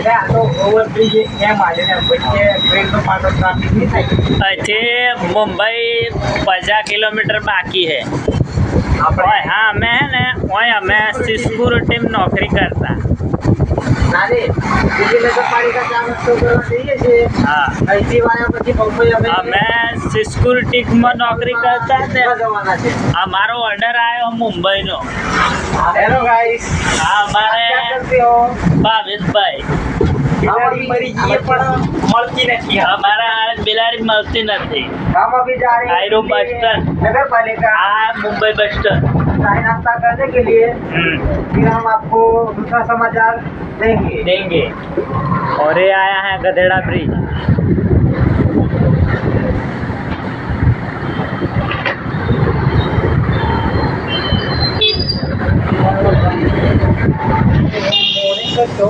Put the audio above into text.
એટલે આ તો ઓવરબ્રિજ એમ આજે ને વચ્ચે ટ્રેનનો પાટો ટ્રાફિક નહીં થાય. अच्छे मुंबई 50 किलोमीटर बाकी है। આપણે ओए हाँ मैं है ना ओए हमें सिक्योरिटी में नौकरी करता। ના રે દિલ્હી નગરપાલિકા કામ તો કરવા જઈએ છીએ. हाँ અહીંથી વાયા પછી મુંબઈ અમે हमें सिक्योरिटी में नौकरी करता है ક્યાં જવાના છે? हमारो ऑर्डर आयो मुंबई नो। હેલો ગાઈસ, हाँ ક્યાં हमारे કરતે હો? भावेश भाई બિલાડી મરી ગઈ પણ મળતી નથી. हमारा हाल बिलारी મળતી નથી। हम अभी जा रहे हैं आयरो बस स्टैंड। नगर पालिका આ मुंबई बस स्टैंड। चाय नाश्ता करने के लिए। फिर हम आपको दूसरा समाचार देंगे। देंगे। और ये आया है गधेड़ा ब्रिज। मॉर्निंग करतो